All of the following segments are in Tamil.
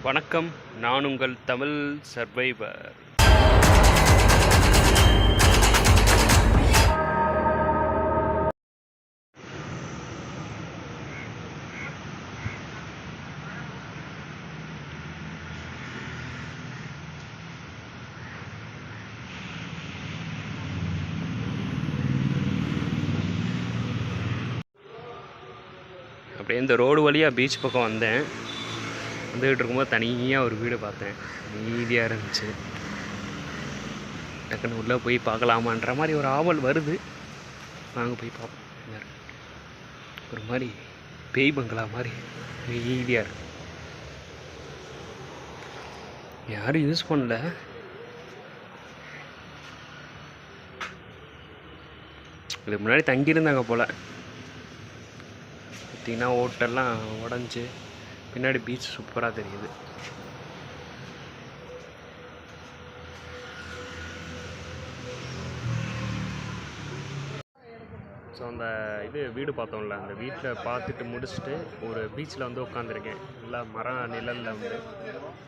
வணக்கம், நான் உங்கள் தமிழ் சர்வைவர். அப்படியே இந்த ரோடு வழியாக பீச் பக்கம் வந்தேன். வந்துக்கிட்டு இருக்கும்போது தனியாக ஒரு வீடு பார்த்தேன். நீதியாக இருந்துச்சு. டக்குன்னு உள்ளே போய் பார்க்கலாமான்ற மாதிரி ஒரு ஆவல் வருது. வாங்க போய் பார்ப்போம். ஒரு மாதிரி பேய் பங்களா மாதிரி நீதியாக இருக்கு. யாரும் யூஸ் பண்ணல. இதுக்கு முன்னாடி தங்கியிருந்தாங்க போல். பார்த்தீங்கன்னா ஓட்டெல்லாம் உடஞ்சி பின்னாடி பீச் சூப்பராக தெரியுது. ஸோ அந்த வீடு பார்த்தோம்ல, அந்த வீட்டில் பார்த்துட்டு முடிச்சுட்டு ஒரு பீச்சில் வந்து உட்காந்துருக்கேன். நல்லா நிழலில் வந்து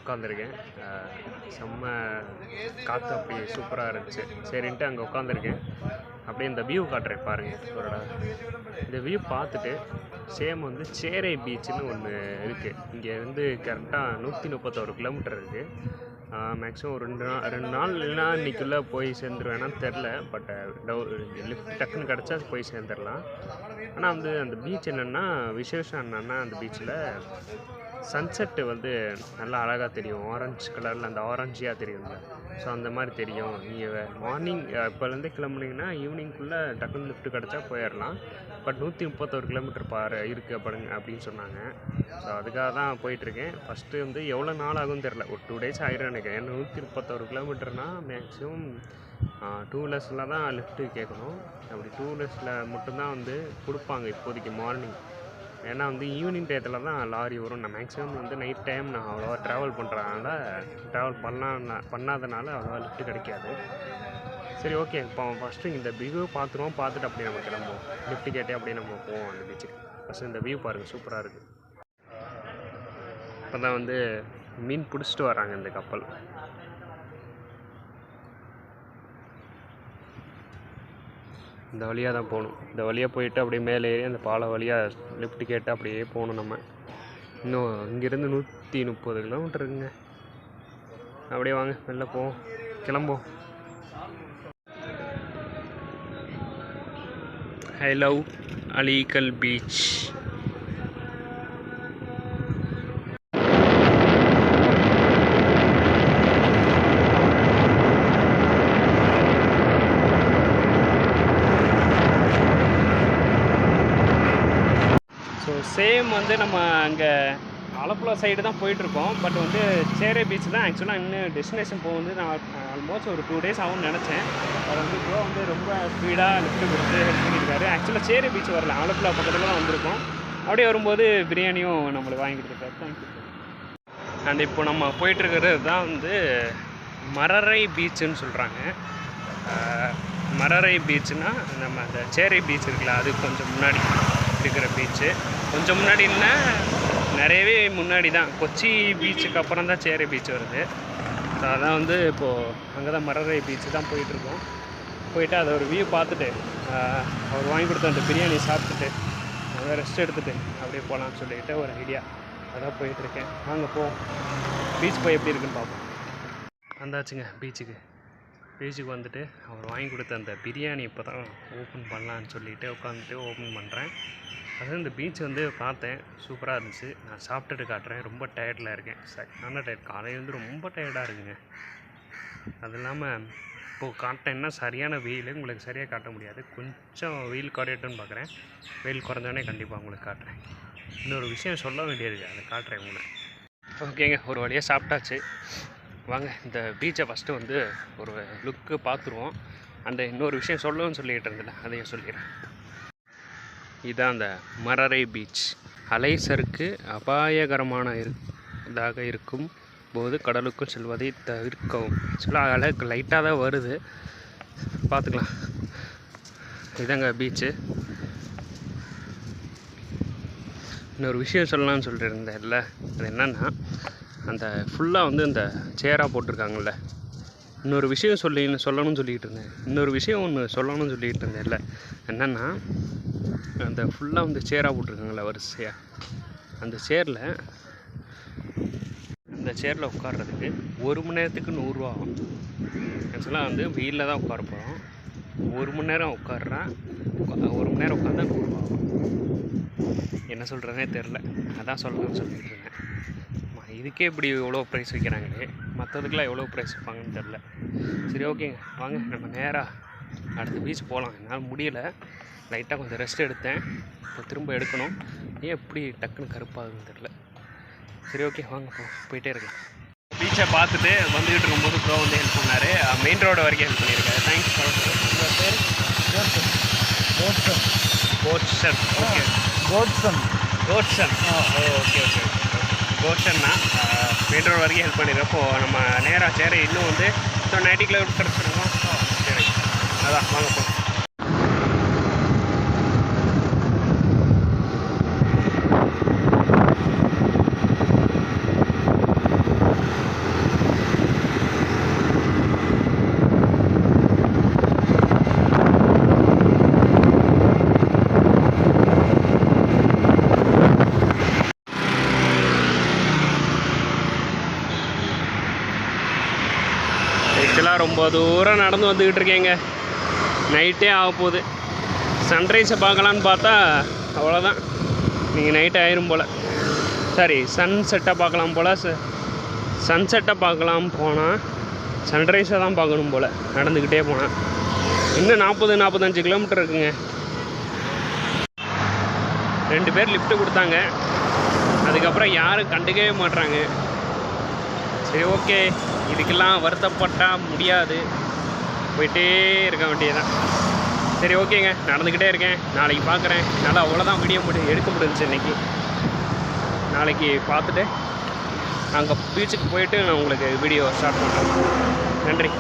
உட்காந்துருக்கேன். செம்ம காற்று அப்படியே சூப்பராக இருந்துச்சு. சரின்ட்டு அங்கே உட்காந்துருக்கேன். அப்படியே இந்த வியூ காட்டுறேன் பாருங்கள். இந்த வியூ பார்த்துட்டு சேம் வந்து சேரை பீச்சுன்னு ஒன்று இருக்குது. இங்கே வந்து கரெக்டாக 131 கிலோமீட்டர் இருக்குது. மேக்ஸிமம் ஒரு 2 நாள் இல்லைனா இன்றைக்குள்ளே போய் சேர்ந்துருவேனான்னு தெரில. பட் லிஃப்ட் டக்குன்னு கிடச்சா போய் சேர்ந்துடலாம். ஆனால் வந்து அந்த பீச் என்னென்னா விசேஷம் என்னென்னா, அந்த பீச்சில் சன்செட்டு வந்து நல்லா அழகாக தெரியும். ஆரஞ்சு கலரில் அந்த ஆரஞ்சியாக தெரியும்ல. ஸோ அந்த மாதிரி தெரியும். நீங்கள் மார்னிங் இப்போலேருந்தே கிளம்புனீங்கன்னா ஈவினிங்குள்ளே டக்குன்னு லிஃப்ட்டு கிடச்சா போயிடலாம். பட் 131 கிலோமீட்டர் இருக்குது அப்படின்னு சொன்னாங்க. ஸோ அதுக்காக தான் போயிட்டுருக்கேன். ஃபஸ்ட்டு வந்து எவ்வளோ நாள் ஆகும்னு தெரில. ஒரு 2 டேஸ் ஆகிடும் நினைக்கிறேன். ஏன்னா 131 கிலோமீட்டர்னால் மேக்ஸிமம் 2 வீலர்ஸில் தான் லிஃப்ட்டு கேட்கணும். அப்படி 2 வீலர்ஸில் மட்டும்தான் வந்து கொடுப்பாங்க இப்போதைக்கு மார்னிங். ஏன்னா வந்து ஈவினிங் டயத்தில் தான் லாரி வரும். நான் மேக்ஸிமம் வந்து நைட் டைம் நான் அவ்வளோவா ட்ராவல் பண்ணாதனால அவ்வளோவா லிஃப்ட்டு கிடைக்காது. சரி, ஓகே. இப்போ ஃபஸ்ட்டு இந்த வியூ பார்த்துருவோம். பார்த்துட்டு அப்படியே நம்ம கிளம்புவோம். லிஃப்ட்டு கேட்டே அப்படியே நம்ம போவோம் அந்த பீச்சுக்கு. ஃபஸ்ட்டு இந்த வியூ பாருங்கள், சூப்பராக இருக்குது. இப்போ தான் வந்து மீன் பிடிச்சிட்டு வராங்க இந்த கப்பல். இந்த வழியாக தான் போகணும். இந்த வழியாக போயிட்டு அப்படியே மேலே ஏறி அந்த பாலை வழியாக லிஃப்ட் கேட்டு அப்படியே போகணும் நம்ம. இன்னும் இங்கேருந்து 130 கிலோமீட்டர் இருக்குங்க. அப்படியே வாங்க வெளில போவோம், கிளம்போம். ஐ லவ் அலீகல் பீச். ஸோ சேம் வந்து நம்ம அங்கே ஆலப்புழா சைடு தான் போயிட்டுருக்கோம். பட் வந்து சேரை பீச் தான் ஆக்சுவலாக இன்னும் டெஸ்டினேஷன் போக வந்து நான் ஆல்மோஸ்ட் ஒரு 2 டேஸ் ஆகும்னு நினச்சேன். அவர் வந்து ப்ரோ வந்து ரொம்ப ஸ்பீடாக லிஃப்ட்டு கொடுத்து ஹெல்ப் பண்ணியிருக்காரு. ஆக்சுவலாக சேரை பீச் வரல, ஆலப்புழா பக்கத்தில் தான் வந்திருக்கோம். அப்படியே வரும்போது பிரியாணியும் நம்மளுக்கு வாங்கி கொடுத்துருக்காரு. தேங்க்யூ. அண்ட் இப்போ நம்ம போயிட்டுருக்கிறது தான் வந்து மரரை பீச்சுன்னு சொல்கிறாங்க. மரரை பீச்சுன்னா நம்ம அந்த சேரை பீச் இருக்குல்ல, அது கொஞ்சம் முன்னாடி இருக்கிற பீச்சு. கொஞ்சம் முன்னாடின்னா நிறையவே முன்னாடி தான். கொச்சி பீச்சுக்கு அப்புறம் தான் சேரை பீச் வருது. ஸோ அதான் வந்து இப்போது அங்கே தான் மரரை பீச்சு தான் போயிட்டுருக்கோம். போயிட்டு அதை ஒரு வியூ பார்த்துட்டு அவர் வாங்கி கொடுத்த அந்த பிரியாணி சாப்பிட்டுட்டு அதை ரெஸ்ட் எடுத்துகிட்டு அப்படியே போகலான்னு சொல்லிட்டு ஒரு ஐடியா. அதான் போயிட்டுருக்கேன். வாங்க போவோம். பீச் போய் எப்படி இருக்குன்னு பார்ப்போம். வந்தாச்சுங்க பீச்சுக்கு வந்துட்டு அவர் வாங்கி கொடுத்த அந்த பிரியாணி இப்போ தான் ஓப்பன் பண்ணலான்னு சொல்லிவிட்டு உட்காந்துட்டு ஓப்பன் பண்ணுறேன். அதாவது இந்த பீச் வந்து பார்த்தேன், சூப்பராக இருந்துச்சு. நான் சாப்பிட்டுட்டு காட்டுறேன். ரொம்ப டயர்டில் இருக்கேன். சரியான டயர்ட். காலையிலேருந்து ரொம்ப டயர்டாக இருக்குங்க. அது இல்லாமல் இப்போது காட்டினேன்னா சரியான வெயில், உங்களுக்கு சரியாக காட்ட முடியாது. கொஞ்சம் வெயில் குறையட்டும்னு பார்க்குறேன். வெயில் குறைஞ்சோடனே கண்டிப்பாக உங்களுக்கு காட்டுறேன். இன்னொரு விஷயம் சொல்ல வேண்டியது, அதை காட்டுறேன் உங்களுக்கு. ஓகேங்க, ஒரு வழியாக சாப்பிட்டாச்சு. வாங்க இந்த பீச்சை ஃபஸ்ட்டு வந்து ஒரு லுக்கு பார்த்துருவோம். அந்த இன்னொரு விஷயம் சொல்லணும்னு சொல்லிகிட்டு இருந்தேன், அதையும் சொல்லிடுறேன். இதுதான் அந்த மரரை பீச். அலைசருக்கு அபாயகரமான இதாக இருக்கும் போது கடலுக்குள் செல்வதை தவிர்க்கவும். ஆக்சுவலாக அலை லைட்டாக தான் வருது, பார்த்துக்கலாம். இதாங்க பீச்சு. இன்னொரு விஷயம் சொல்லலாம்னு சொல்லிட்டு இருந்தேன்ல, அது என்னென்னா அந்த ஃபுல்லாக வந்து இந்த சேராக போட்டிருக்காங்கல்ல. இன்னொரு விஷயம் சொல்லணும்னு சொல்லிகிட்டு இருந்தேன். இன்னொரு விஷயம் ஒன்று சொல்லணும்னு சொல்லிகிட்டு இருந்தேன்ல. என்னென்னா அந்த ஃபுல்லாக வந்து சேராக போட்டிருக்காங்கல்ல வரிசையாக. அந்த சேரில் உட்கார்றதுக்கு 1 மணி நேரத்துக்கு 100 ரூபா ஆகும். ஆக்சுவலாக வந்து வெயிலில் தான் உட்கார போகிறோம். 1 மணி நேரம் உட்காடுறேன். 1 மணி நேரம் உட்காந்தா 100 ரூபா ஆகும். என்ன சொல்கிறதுனே தெரில. அதான் சொல்லணும்னு சொல்லிட்டு இருந்தேன். இதுக்கே இப்படி எவ்வளோ ப்ரைஸ் வைக்கிறாங்களே, மற்றதுக்கெலாம் எவ்வளோ ப்ரைஸ் வைப்பாங்கன்னு தெரில. சரி ஓகேங்க, வாங்க நம்ம நேராக அடுத்த பீச் போகலாம். என்னால் முடியலை, லைட்டாக கொஞ்சம் ரெஸ்ட் எடுத்தேன். இப்போ திரும்ப எடுக்கணும். ஏன் இப்படி டக்குன்னு கருப்பாகுதுன்னு தெரில. சரி ஓகே, வாங்க போயிட்டே இருக்கலாம். பீச்சை பார்த்துட்டு வந்துக்கிட்டு இருக்கும்போது ப்ரோ வந்து ஹெல்ப் பண்ணார். மெயின் ரோடு வரைக்கும் ஹெல்ப் பண்ணியிருக்காரு. Thanks bro. உங்கள் பேர்? Godson. Okay, Godson. Okay okay கோட்சன்னா மெயின் ரோடு வரைக்கும் ஹெல்ப் பண்ணியிருக்கோம். இப்போது நம்ம நேராக சேர இன்னும் வந்து 90 கிலோமீட்டர் கிடச்சிருக்கோம். சரி, அதான் வாங்க போ. ஆக்சுவலாக ரொம்ப தூரம் நடந்து வந்துக்கிட்டு இருக்கேங்க. நைட்டே ஆக போகுது. சன்ரைஸை பார்க்கலான்னு பார்த்தா அவ்வளோதான், நீங்கள் நைட் ஆயிரும் போல். சாரி, சன்செட்டை பார்க்கலாம் போல். சன்செட்டை பார்க்கலாம் போனால் சன்ரைஸை தான் பார்க்கணும் போல் நடந்துக்கிட்டே போனால். இன்னும் 40-45 கிலோமீட்டர் இருக்குங்க. 2 பேர் லிஃப்ட்டு கொடுத்தாங்க. அதுக்கப்புறம் யாரும் கண்டுக்கவே மாட்றாங்க. சரி ஓகே, இதுக்கெல்லாம் வருத்தப்பட்டால் முடியாது, போயிட்டே இருக்க வேண்டியதுதான். சரி ஓகேங்க, நடந்துக்கிட்டே இருக்கேன். நாளைக்கு பார்க்குறேன். என்னால் அவ்வளோதான் வீடியோ எடுக்க முடிஞ்சிச்சு இன்றைக்கி. நாளைக்கு பார்த்துட்டு அங்கே பீச்சுக்கு போயிட்டு நான் உங்களுக்கு வீடியோ ஸ்டார்ட் பண்ணுறேன். நன்றி.